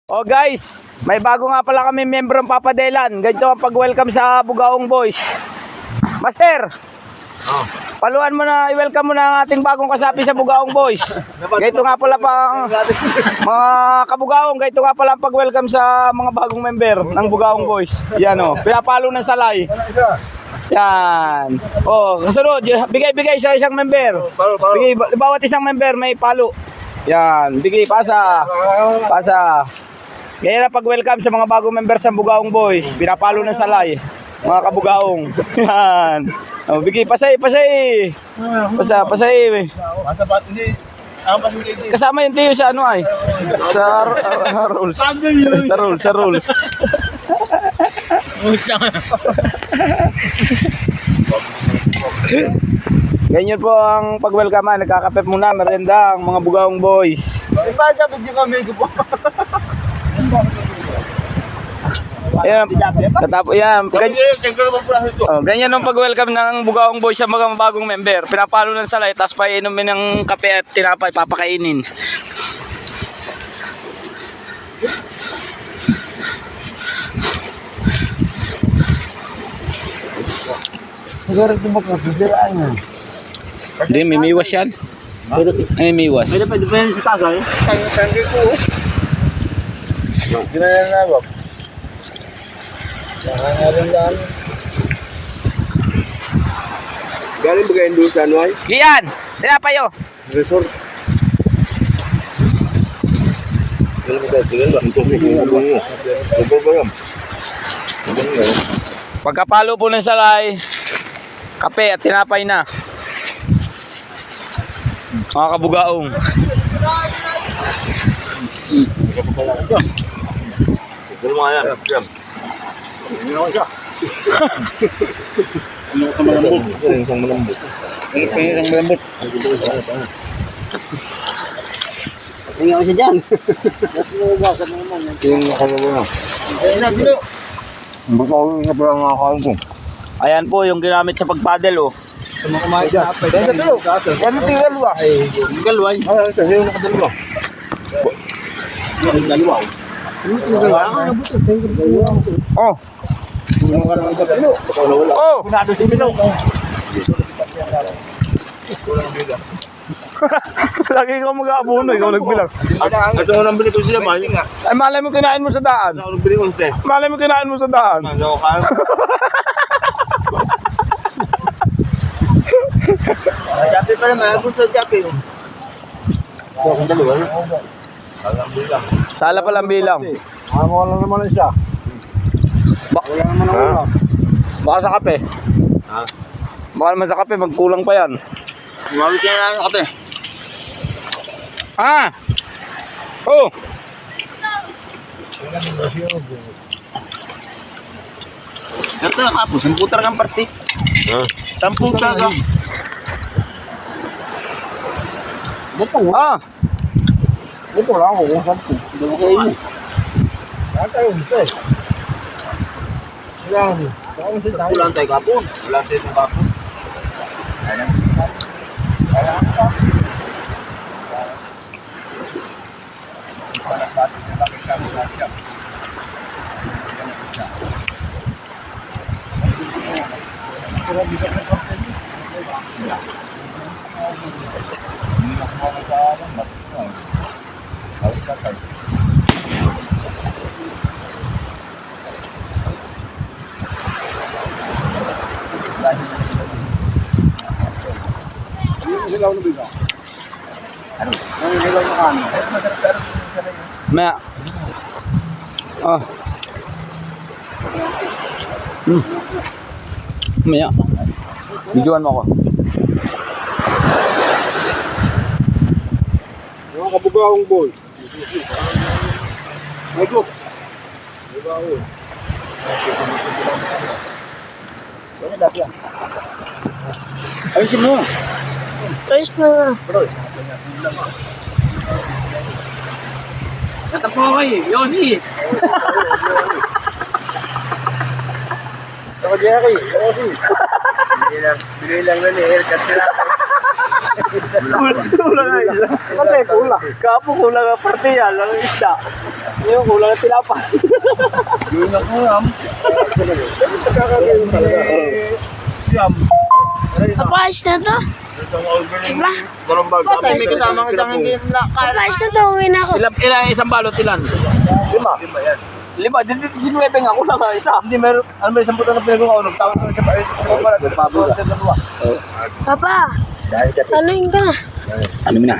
Oh guys, may bago nga pala kami member ng Papadelan. Ganito ang pag-welcome sa Bugaong Boys. Master, paluan mo na, i-welcome mo na ang ating bagong kasapi sa Bugaong Boys. Ganito nga pala pang mga kabugaong, ganito nga pala ang pag-welcome sa mga bagong member ng Bugaong Boys. Yan o, pinapalo ng salay. Yan. Oh, kasunod, bigay-bigay sa isang member. Bigay, bawat isang member may palo. Yan, bigay, pasa. Ganyan na pag-welcome sa mga bagong members ng Bugaong Boys. Pinapalo ng salay, mga kabugaong. Yan. Oh, bigay, pasay. Pasay. Kasama yung tiyo sa ano ay. Sa rules. Sa rules. Ganyan po ang pag-welcome. Nagkakapep muna, merenda ang mga Bugaong Boys. Ayan, tatapos yan. Ganyan ang pag-welcome ng Bugaong Boys sa mga bagong member. Pinapalo ng salay, tapos painumin ng kape at tinapay, papakainin. Hindi, may miwas yan. Ay, miwas. Pwede pa sa tagay. Tanggi ko. Ginaya na ba? Galing ba kayo doon sa Anuay? Lian! Tinapayo! Resort. Galing ba kayo? Tingnan ba? Ito ba yan? Pagkapalo po ng salay, kape at tinapay na. Mga kabugaong. Ito mga yan. Ano ko siya? Ano ka malambot? Isang malambot. Isang malambot. Tingnan ko siya dyan. Tingnan ko na. Bakaw nga pala ang nakakain ko. Ayan po yung ginamit sa pagpadel oh. Kumain sa apay. Kaya sa pilo. Ano ito yung galwa? Yung galwa. Ah, sa hiyo nakadalwa. Yung galwa. Yung galwa. Oh. Oh. Kunado si Pilo. Lagi ikaw mag-aabono, ikaw nagbilang. Ito nga nang bili ko siya, man. Ay, malay mo kinain mo sa daan. Ako nang bili ko siya. Malay mo kinain mo sa daan. Ano ka? Japi pa naman, ako sa Japi. Ako ang dalawa. Alam bilang. Sala pa lang bilang. Wala naman siya. Wala naman ako. Baka sa kape. Ha? Baka naman sa kape, magkulang pa yan. Umawit ka na ng kape. Ah! Oh! Ito na kapos, ang putar kang party. Ha? Tampung taga. Ah! Ito lang ako kung saan po. Dito kayo mo. Saan tayo dito eh? Wala tayo kapon. Wala tayo kapon. Hilaw na biga. Ano? Ang hilaw na kami. Maya. Ah. Maya. Videoan mo ako. Mga kabugaong boy. Ito. Kabugaong. Ano dati yan? Ayusin mo. Ayos na. Natapo ko kayo, Yossi. Saka Jerry, Yossi. Bigay lang na ni haircut nila. Kulang na isa. Kasi kulang. Kapo kulang ang parte yan, lang isda. Yung kulang ang tilapay. Yun ang kulam. Kakagayon talaga. Siyam. Papayos na to. Diba? Patay, may kasamang isang hindi na kaya. Papayos na to. Uwi na ako. Ilan isang balot ilan? 5. 5 yan. 5, dito si Nueve nga kulang ang isa. Hindi, meron, ano ba, isang puto na pinag-uunong. Tawag naman siya pa, pabula. Papa, ano yun ka na? Ano mo na?